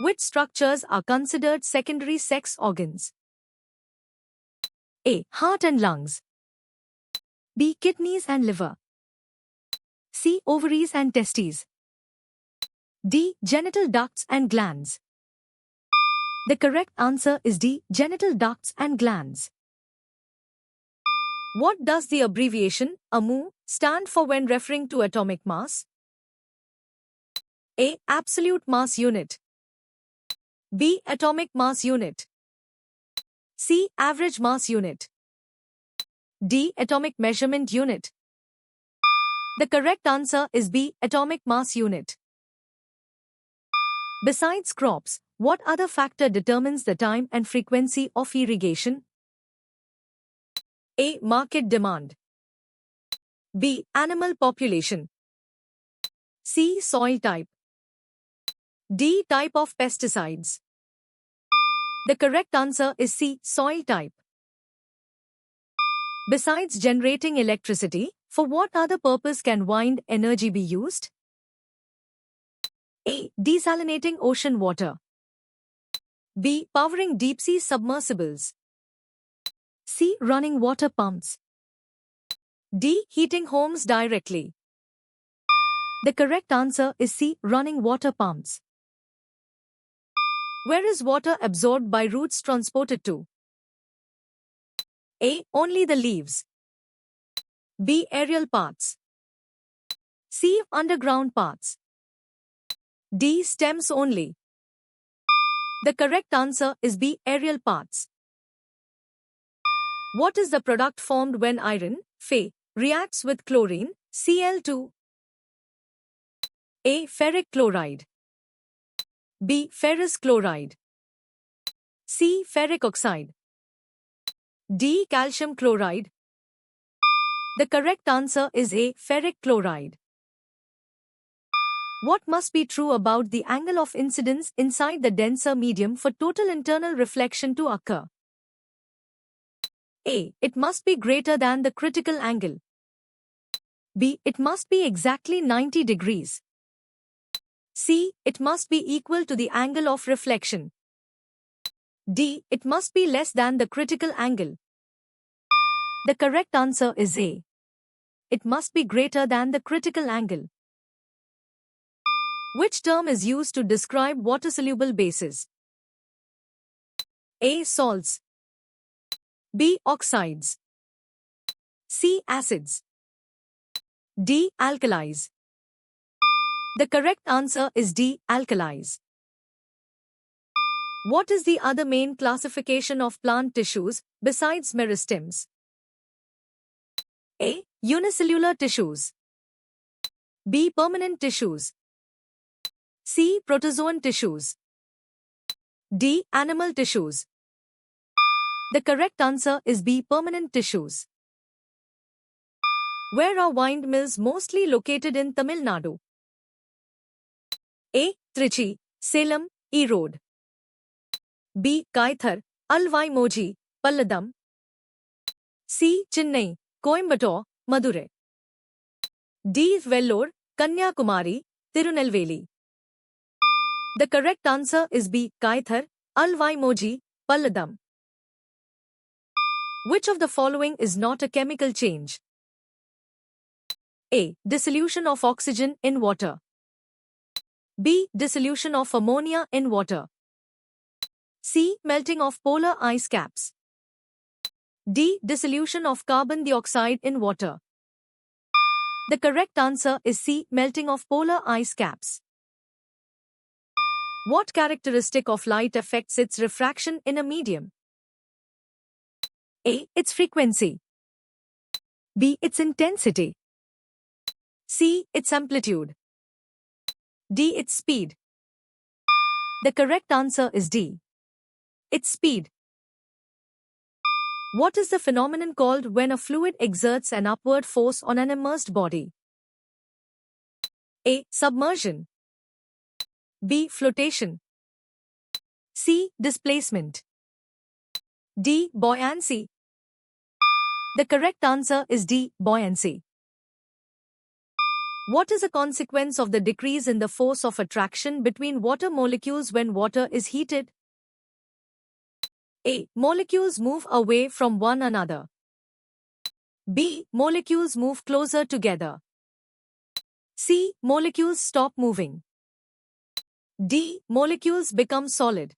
Which structures are considered secondary sex organs? A. Heart and lungs. B. Kidneys and liver. C. Ovaries and testes. D. Genital ducts and glands. The correct answer is D. Genital ducts and glands. What does the abbreviation AMU stand for when referring to atomic mass? A. Absolute mass unit. B. Atomic mass unit. C. Average mass unit. D. Atomic measurement unit. The correct answer is B. Atomic mass unit. Besides crops, what other factor determines the time and frequency of irrigation? A. Market demand. B. Animal population. C. Soil type. D. Type of pesticides. The correct answer is C. Soil type. Besides generating electricity, for what other purpose can wind energy be used? A. Desalinating ocean water. B. Powering deep-sea submersibles. C. Running water pumps. D. Heating homes directly. The correct answer is C. Running water pumps. Where is water absorbed by roots transported to? A. Only the leaves. B. Aerial parts. C. Underground parts. D. Stems only. The correct answer is B. Aerial parts. What is the product formed when iron, Fe, reacts with chlorine, Cl2? A. Ferric chloride. B. Ferrous chloride. C. Ferric oxide. D. Calcium chloride. The correct answer is A. Ferric chloride. What must be true about the angle of incidence inside the denser medium for total internal reflection to occur? A. It must be greater than the critical angle. B. It must be exactly 90 degrees. C. It must be equal to the angle of reflection. D. It must be less than the critical angle. The correct answer is A. It must be greater than the critical angle. Which term is used to describe water-soluble bases? A. Salts. B. Oxides. C. Acids. D. Alkalis. The correct answer is D. Alkalis. What is the other main classification of plant tissues besides meristems? A. Unicellular tissues. B. Permanent tissues. C. Protozoan tissues. D. Animal tissues. The correct answer is B. Permanent tissues. Where are windmills mostly located in Tamil Nadu? A. Trichy, Salem, Erode. B. Kaithar, Alvaimoji, Palladam. C. Chennai, Coimbatore, Madurai. D. Vellore, Kanyakumari, Tirunelveli. The correct answer is B. Kaithar, Alvaimoji, Palladam. Which of the following is not a chemical change? A. Dissolution of oxygen in water. B. Dissolution of ammonia in water. C. Melting of polar ice caps. D. Dissolution of carbon dioxide in water. The correct answer is C. Melting of polar ice caps. What characteristic of light affects its refraction in a medium? A. Its frequency. B. Its intensity. C. Its amplitude. D. Its speed. The correct answer is D. Its speed. What is the phenomenon called when a fluid exerts an upward force on an immersed body? A. Submersion. B. Flotation. C. Displacement. D. Buoyancy. The correct answer is D. Buoyancy. What is a consequence of the decrease in the force of attraction between water molecules when water is heated? A. Molecules move away from one another. B. Molecules move closer together. C. Molecules stop moving. D. Molecules become solid.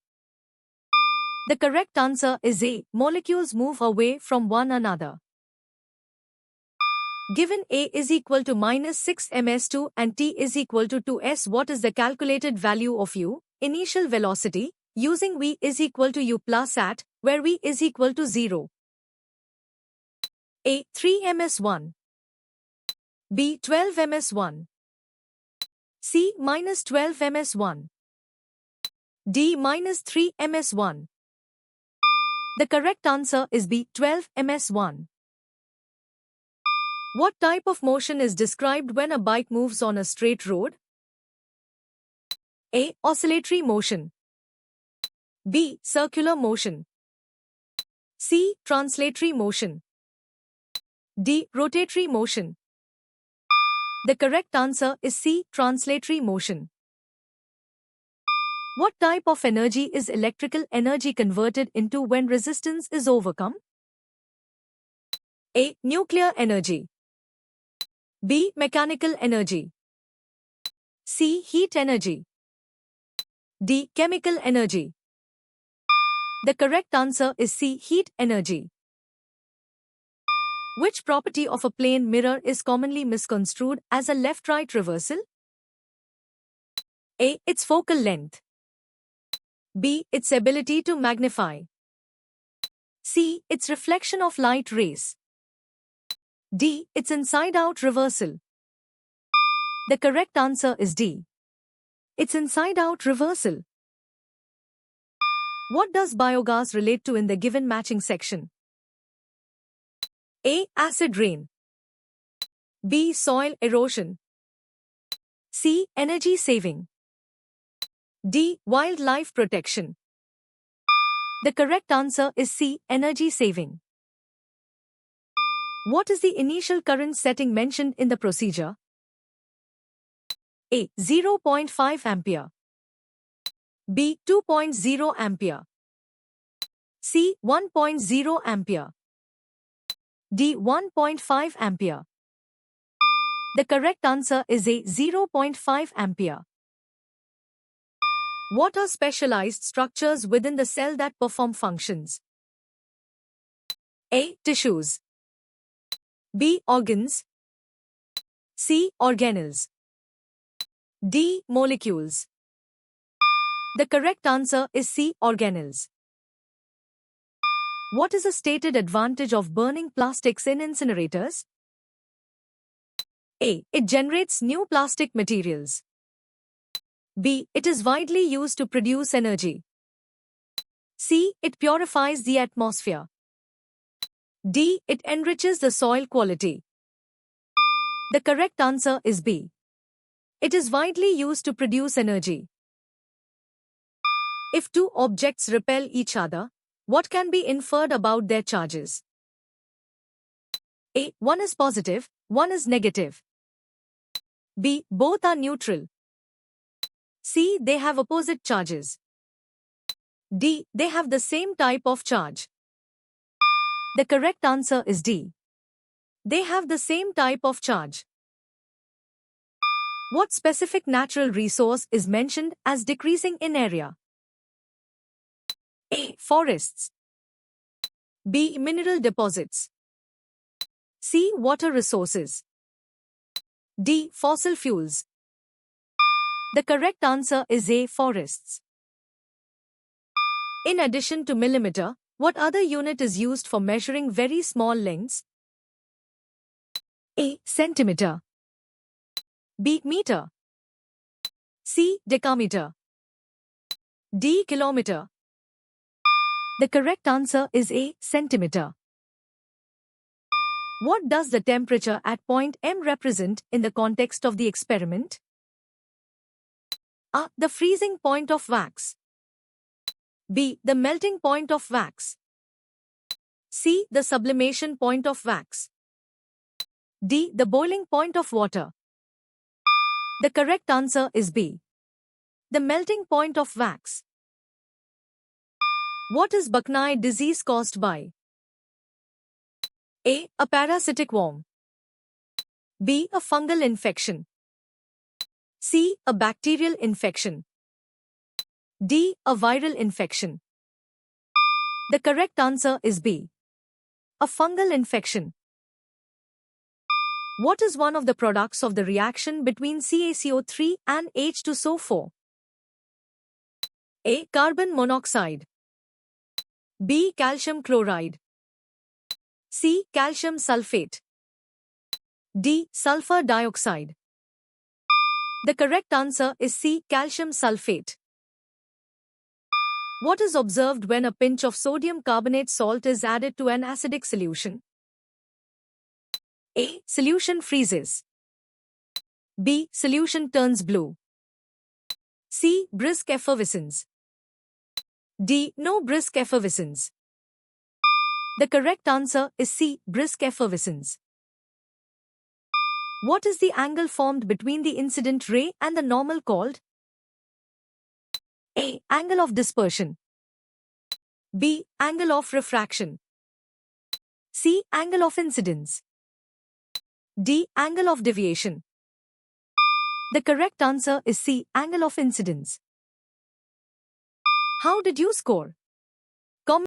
The correct answer is A. Molecules move away from one another. Given A is equal to minus 6 ms2 and T is equal to 2s, what is the calculated value of U, initial velocity, using V is equal to U plus at, where V is equal to 0? A. 3 ms1. B. 12 ms1. C. Minus 12 ms1. D. Minus 3 ms1. The correct answer is B. 12 ms1. What type of motion is described when a bike moves on a straight road? A. Oscillatory motion. B. Circular motion. C. Translatory motion. D. Rotatory motion. The correct answer is C. Translatory motion. What type of energy is electrical energy converted into when resistance is overcome? A. Nuclear energy. B. Mechanical energy. C. Heat energy. D. Chemical energy. The correct answer is C. Heat energy. Which property of a plane mirror is commonly misconstrued as a left-right reversal? A. Its focal length. B. Its ability to magnify. C. Its reflection of light rays. D. Its inside-out reversal. The correct answer is D. Its inside-out reversal. What does biogas relate to in the given matching section? A. Acid rain. B. Soil erosion. C. Energy saving. D. Wildlife protection. The correct answer is C. Energy saving. What is the initial current setting mentioned in the procedure? A. 0.5 ampere. B. 2.0 ampere. C. 1.0 ampere. D. 1.5 ampere. The correct answer is A. 0.5 ampere. What are specialized structures within the cell that perform functions? A. Tissues. B. Organs. C. Organelles. D. Molecules. The correct answer is C. Organelles. What is a stated advantage of burning plastics in incinerators? A. It generates new plastic materials. B. It is widely used to produce energy. C. It purifies the atmosphere. D. It enriches the soil quality. The correct answer is B. It is widely used to produce energy. If two objects repel each other, what can be inferred about their charges? A. One is positive, one is negative. B. Both are neutral. C. They have opposite charges. D. They have the same type of charge. The correct answer is D. They have the same type of charge. What specific natural resource is mentioned as decreasing in area? A. Forests. B. Mineral deposits. C. Water resources. D. Fossil fuels. The correct answer is A. Forests. In addition to millimeter, what other unit is used for measuring very small lengths? A. Centimeter. B. Meter. C. Decameter. D. Kilometer. The correct answer is A. Centimeter. What does the temperature at point M represent in the context of the experiment? A. The freezing point of wax. B. The melting point of wax. C. The sublimation point of wax. D. The boiling point of water. The correct answer is B. The melting point of wax. What is Bucknell disease caused by? A. A parasitic worm. B. A fungal infection. C. A bacterial infection. D. A viral infection. The correct answer is B. A fungal infection. What is one of the products of the reaction between CaCO3 and H2SO4? A. Carbon monoxide. B. Calcium chloride. C. Calcium sulfate. D. Sulfur dioxide. The correct answer is C. Calcium sulfate. What is observed when a pinch of sodium carbonate salt is added to an acidic solution? A. Solution freezes. B. Solution turns blue. C. Brisk effervescence. D. No brisk effervescence. The correct answer is C. Brisk effervescence. What is the angle formed between the incident ray and the normal called? A. Angle of dispersion. B. Angle of refraction. C. Angle of incidence. D. Angle of deviation. The correct answer is C. Angle of incidence. How did you score?